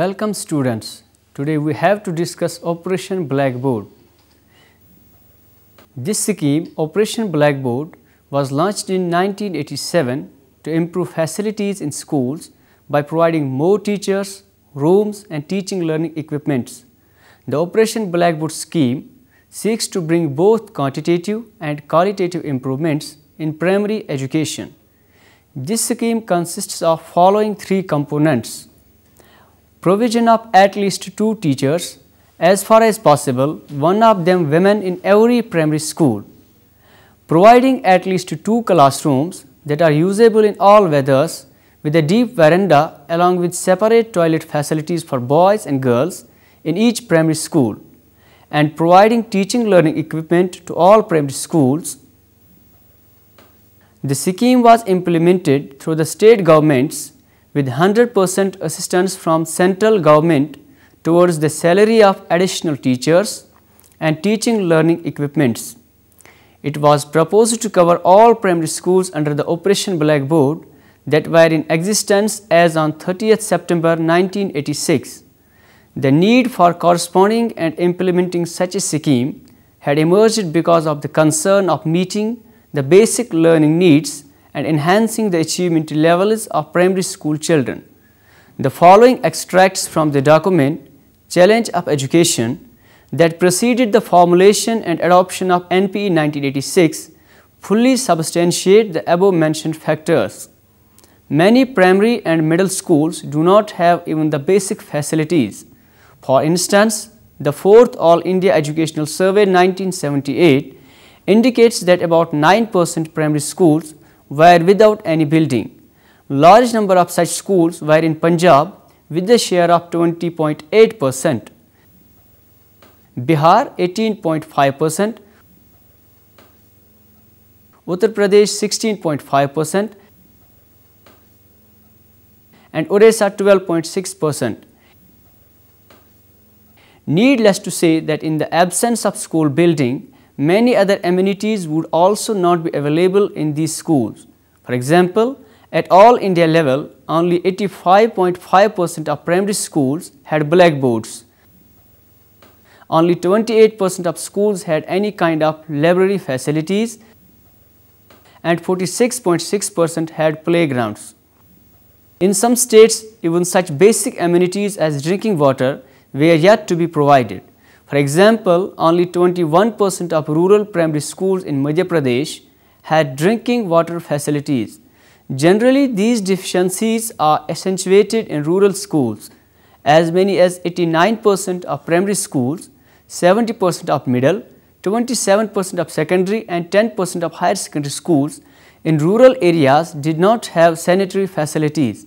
Welcome students. Today we have to discuss Operation Blackboard. This scheme, Operation Blackboard, was launched in 1987 to improve facilities in schools by providing more teachers, rooms and teaching learning equipments. The Operation Blackboard scheme seeks to bring both quantitative and qualitative improvements in primary education. This scheme consists of following three components: provision of at least 2 teachers, as far as possible, one of them women in every primary school; providing at least 2 classrooms that are usable in all weathers with a deep veranda along with separate toilet facilities for boys and girls in each primary school; and providing teaching learning equipment to all primary schools. The scheme was implemented through the state governments with 100% assistance from central government towards the salary of additional teachers and teaching learning equipments. It was proposed to cover all primary schools under the Operation Blackboard that were in existence as on 30th September 1986. The need for corresponding and implementing such a scheme had emerged because of the concern of meeting the basic learning needs and enhancing the achievement levels of primary school children. The following extracts from the document, Challenge of Education, that preceded the formulation and adoption of NPE 1986 fully substantiate the above mentioned factors. Many primary and middle schools do not have even the basic facilities. For instance, the 4th All India Educational Survey 1978 indicates that about 9% primary schools were without any building. Large number of such schools were in Punjab with a share of 20.8%, Bihar 18.5%, Uttar Pradesh 16.5% and Odisha 12.6%. Needless to say that in the absence of school building, many other amenities would also not be available in these schools. For example, at all India level, only 85.5% of primary schools had blackboards. Only 28% of schools had any kind of library facilities and 46.6% had playgrounds. In some states, even such basic amenities as drinking water were yet to be provided. For example, only 21% of rural primary schools in Madhya Pradesh had drinking water facilities. Generally, these deficiencies are accentuated in rural schools. As many as 89% of primary schools, 70% of middle, 27% of secondary and 10% of higher secondary schools in rural areas did not have sanitary facilities.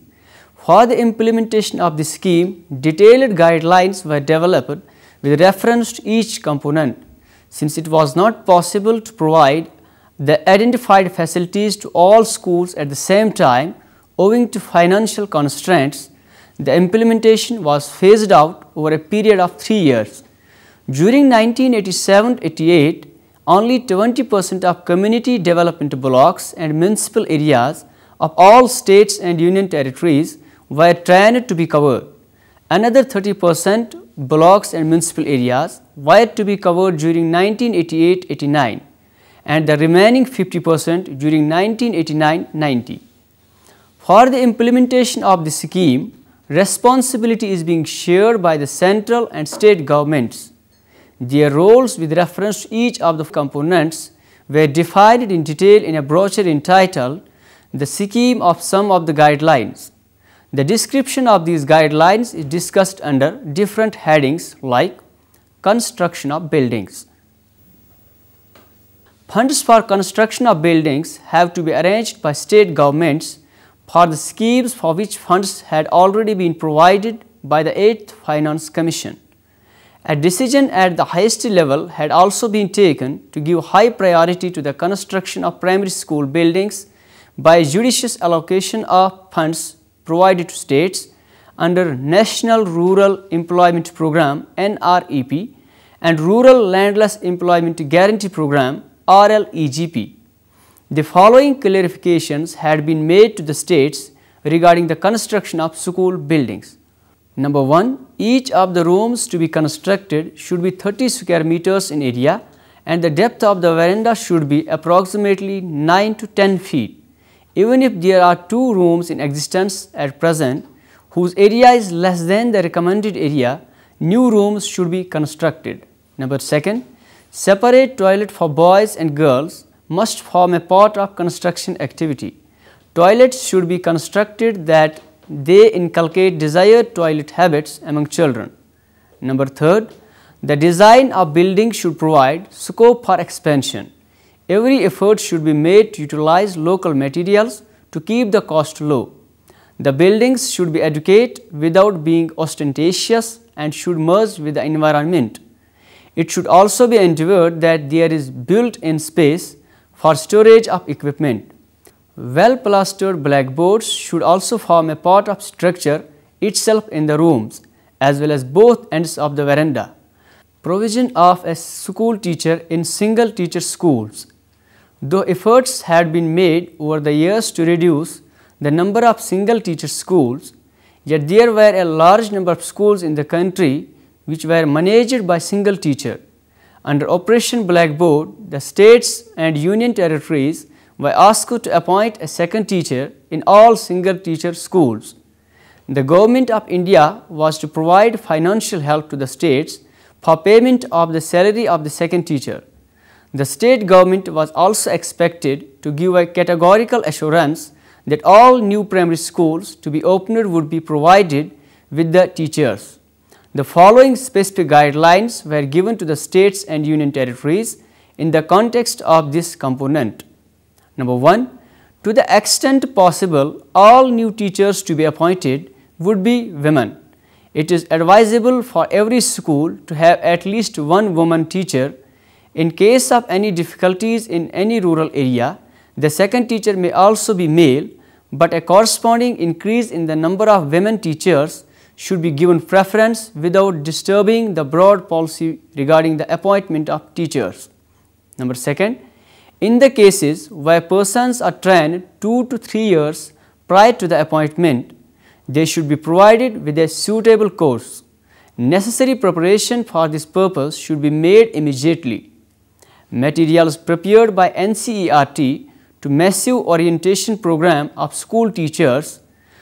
For the implementation of the scheme, detailed guidelines were developed with reference to each component. Since it was not possible to provide the identified facilities to all schools at the same time owing to financial constraints, the implementation was phased out over a period of 3 years. During 1987-88, only 20% of community development blocks and municipal areas of all states and union territories were trained to be covered. Another 30% blocks and municipal areas were to be covered during 1988-89 and the remaining 50% during 1989-90. For the implementation of the scheme, responsibility is being shared by the central and state governments. Their roles with reference to each of the components were defined in detail in a brochure entitled The Scheme of Some of the Guidelines. The description of these guidelines is discussed under different headings like construction of buildings. Funds for construction of buildings have to be arranged by state governments for the schemes for which funds had already been provided by the 8th Finance Commission. A decision at the highest level had also been taken to give high priority to the construction of primary school buildings by judicious allocation of funds provided to states under National Rural Employment Program (NREP) and Rural Landless Employment Guarantee Program (RLEGP). The following clarifications had been made to the states regarding the construction of school buildings. Number 1. Each of the rooms to be constructed should be 30 square meters in area, and the depth of the veranda should be approximately 9 to 10 feet. Even if there are 2 rooms in existence at present whose area is less than the recommended area, new rooms should be constructed. Number 2. Separate toilet for boys and girls must form a part of construction activity. Toilets should be constructed that they inculcate desired toilet habits among children. Number 3. The design of buildings should provide scope for expansion. Every effort should be made to utilize local materials to keep the cost low. The buildings should be adequate without being ostentatious and should merge with the environment. It should also be ensured that there is built-in space for storage of equipment. Well-plastered blackboards should also form a part of structure itself in the rooms as well as both ends of the veranda. Provision of a school teacher in single teacher schools. Though efforts had been made over the years to reduce the number of single teacher schools, yet there were a large number of schools in the country which were managed by single teacher. Under Operation Blackboard, the states and union territories were asked to appoint a second teacher in all single teacher schools. The Government of India was to provide financial help to the states for payment of the salary of the second teacher. The state government was also expected to give a categorical assurance that all new primary schools to be opened would be provided with the teachers. The following specific guidelines were given to the states and union territories in the context of this component. Number 1. To the extent possible, all new teachers to be appointed would be women. It is advisable for every school to have at least one woman teacher. In case of any difficulties in any rural area, the second teacher may also be male, but a corresponding increase in the number of women teachers should be given preference without disturbing the broad policy regarding the appointment of teachers. Number 2. In the cases where persons are trained 2 to 3 years prior to the appointment, they should be provided with a suitable course. Necessary preparation for this purpose should be made immediately. Materials prepared by NCERT to massive orientation program of school teachers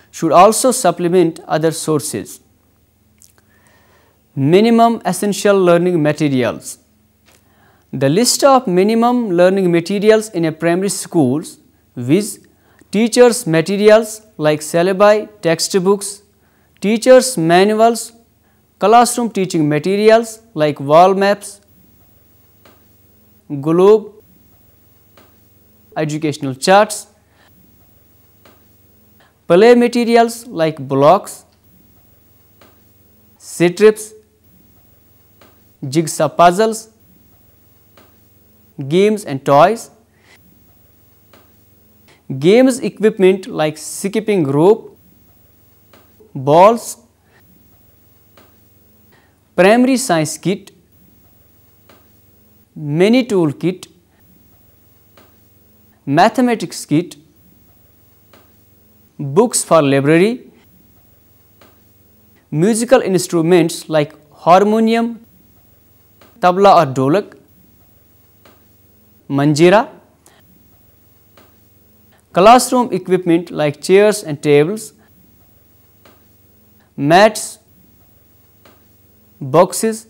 should also supplement other sources. Minimum essential learning materials. The list of minimum learning materials in a primary schools, viz. Teachers' materials like syllabi, textbooks, teachers' manuals, classroom teaching materials like wall maps, globe, educational charts, play materials like blocks, strips, jigsaw puzzles, games and toys, games equipment like skipping rope, balls, primary science kit, mini tool kit, mathematics kit, books for library, musical instruments like harmonium, tabla or dholak, manjira, classroom equipment like chairs and tables, mats, boxes,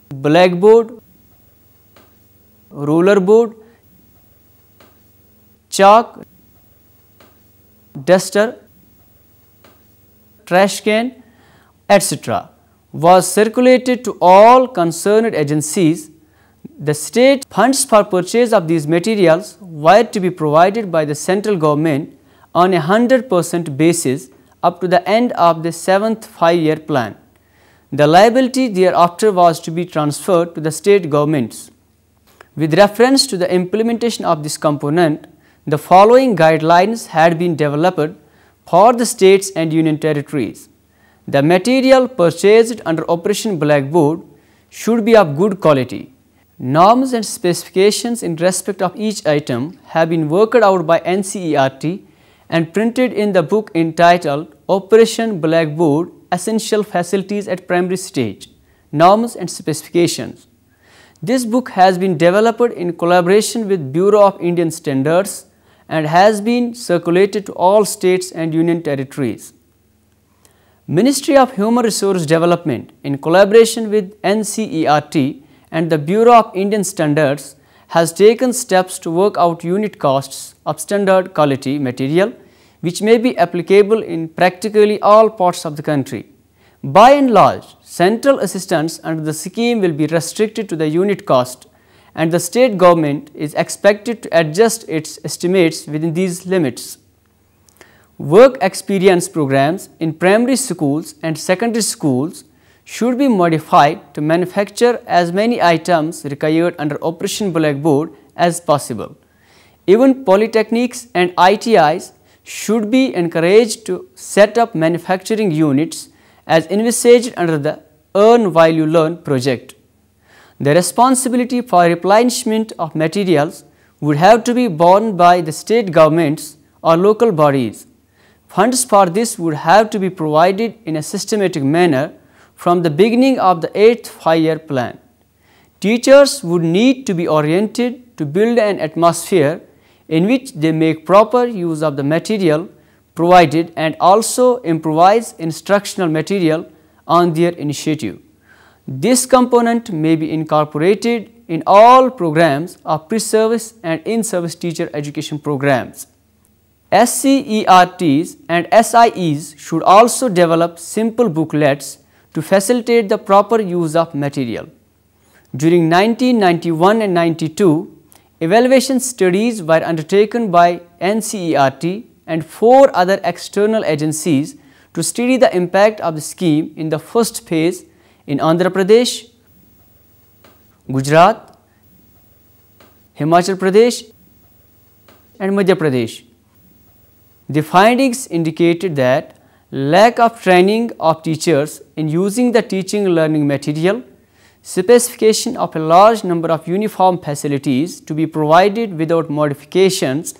blackboard, ruler board, chalk, duster, trash can, etc. was circulated to all concerned agencies. The state funds for purchase of these materials were to be provided by the central government on a 100% basis up to the end of the 7th 5-year plan. The liability thereafter was to be transferred to the state governments. With reference to the implementation of this component, the following guidelines had been developed for the states and union territories. The material purchased under Operation Blackboard should be of good quality. Norms and specifications in respect of each item have been worked out by NCERT and printed in the book entitled Operation Blackboard: Essential Facilities at Primary Stage, Norms and Specifications. This book has been developed in collaboration with Bureau of Indian Standards and has been circulated to all states and union territories. Ministry of Human Resource Development, in collaboration with NCERT and the Bureau of Indian Standards, has taken steps to work out unit costs of standard quality material which may be applicable in practically all parts of the country. By and large, central assistance under the scheme will be restricted to the unit cost, and the state government is expected to adjust its estimates within these limits. Work experience programs in primary schools and secondary schools should be modified to manufacture as many items required under Operation Blackboard as possible. Even polytechnics and ITIs should be encouraged to set up manufacturing units as envisaged under the Earn While You Learn project. The responsibility for replenishment of materials would have to be borne by the state governments or local bodies. Funds for this would have to be provided in a systematic manner from the beginning of the 8th 5-year plan. Teachers would need to be oriented to build an atmosphere in which they make proper use of the material provided and also improvise instructional material on their initiative. This component may be incorporated in all programs of pre-service and in-service teacher education programs. SCERTs and SIEs should also develop simple booklets to facilitate the proper use of material. During 1991 and 92, evaluation studies were undertaken by NCERT and 4 other external agencies to study the impact of the scheme in the first phase in Andhra Pradesh, Gujarat, Himachal Pradesh and Madhya Pradesh. The findings indicated that lack of training of teachers in using the teaching learning material, specification of a large number of uniform facilities to be provided without modifications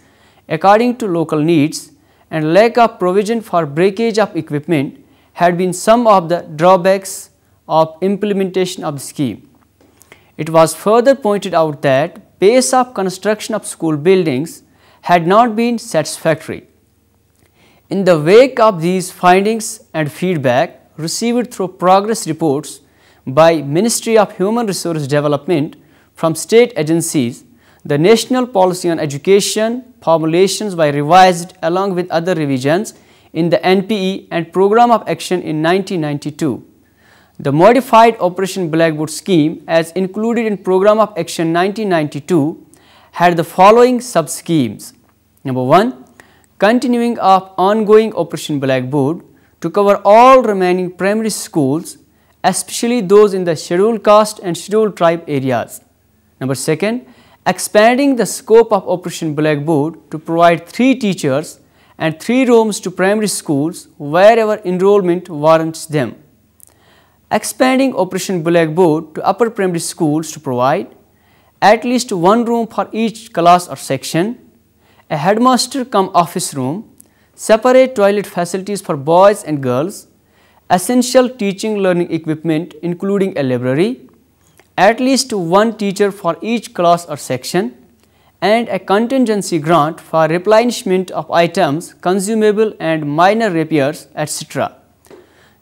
according to local needs, and lack of provision for breakage of equipment had been some of the drawbacks of implementation of the scheme. It was further pointed out that pace of construction of school buildings had not been satisfactory. In the wake of these findings and feedback received through progress reports by Ministry of Human Resource Development from state agencies, the National Policy on Education formulations were revised along with other revisions in the NPE and Program of Action in 1992. The modified Operation Blackboard scheme as included in Program of Action 1992 had the following sub-schemes. Number 1, continuing of ongoing Operation Blackboard to cover all remaining primary schools, especially those in the scheduled caste and scheduled tribe areas. Number 2, expanding the scope of Operation Blackboard to provide 3 teachers and 3 rooms to primary schools wherever enrollment warrants them. Expanding Operation Blackboard to upper primary schools to provide at least 1 room for each class or section, a headmaster cum office room, separate toilet facilities for boys and girls, essential teaching learning equipment including a library, at least 1 teacher for each class or section, and a contingency grant for replenishment of items, consumable and minor repairs, etc.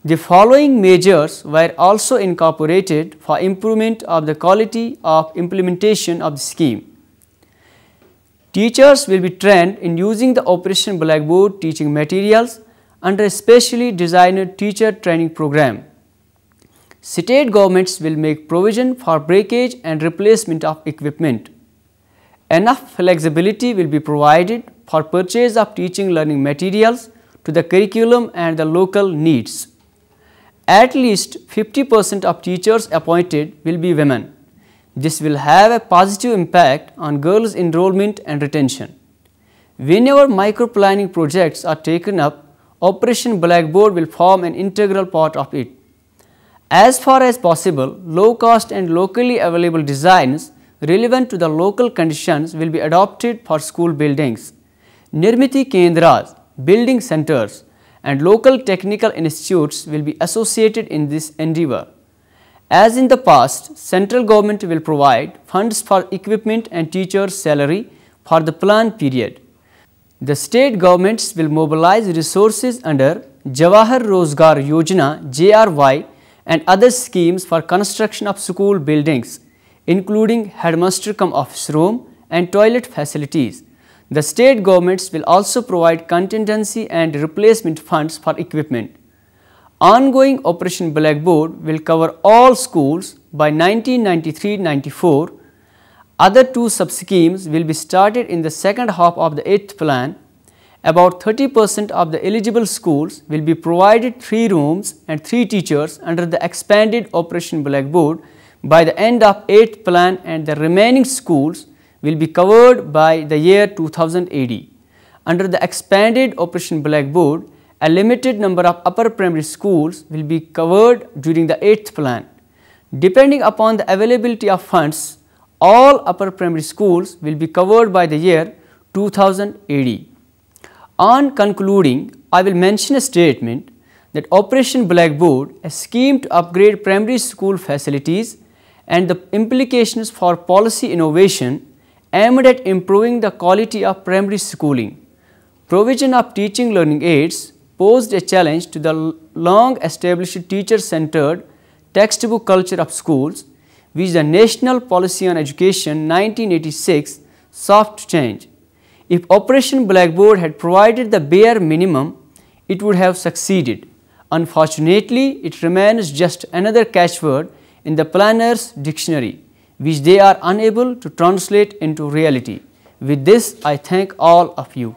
The following measures were also incorporated for improvement of the quality of implementation of the scheme. Teachers will be trained in using the Operation Blackboard teaching materials under a specially designed teacher training program. State governments will make provision for breakage and replacement of equipment. Enough flexibility will be provided for purchase of teaching learning materials to the curriculum and the local needs. At least 50% of teachers appointed will be women. This will have a positive impact on girls' enrollment and retention. Whenever micro-planning projects are taken up, Operation Blackboard will form an integral part of it. As far as possible, low-cost and locally available designs relevant to the local conditions will be adopted for school buildings. Nirmiti Kendras, building centers, and local technical institutes will be associated in this endeavor. As in the past, central government will provide funds for equipment and teachers' salary for the plan period. The state governments will mobilize resources under Jawahar Rozgar Yojana JRY and other schemes for construction of school buildings, including headmaster cum office room and toilet facilities. The state governments will also provide contingency and replacement funds for equipment. Ongoing Operation Blackboard will cover all schools by 1993-94. Other two sub-schemes will be started in the second half of the 8th plan. About 30% of the eligible schools will be provided 3 rooms and 3 teachers under the expanded Operation Blackboard by the end of 8th plan, and the remaining schools will be covered by the year 2000 AD. Under the expanded Operation Blackboard, a limited number of upper primary schools will be covered during the 8th plan. Depending upon the availability of funds, all upper primary schools will be covered by the year 2000 AD. On concluding, I will mention a statement that Operation Blackboard, a scheme to upgrade primary school facilities, and the implications for policy innovation aimed at improving the quality of primary schooling. Provision of teaching learning aids posed a challenge to the long-established teacher-centered textbook culture of schools, which the National Policy on Education 1986 sought to change. If Operation Blackboard had provided the bare minimum, it would have succeeded. Unfortunately, it remains just another catchword in the planners' dictionary, which they are unable to translate into reality. With this, I thank all of you.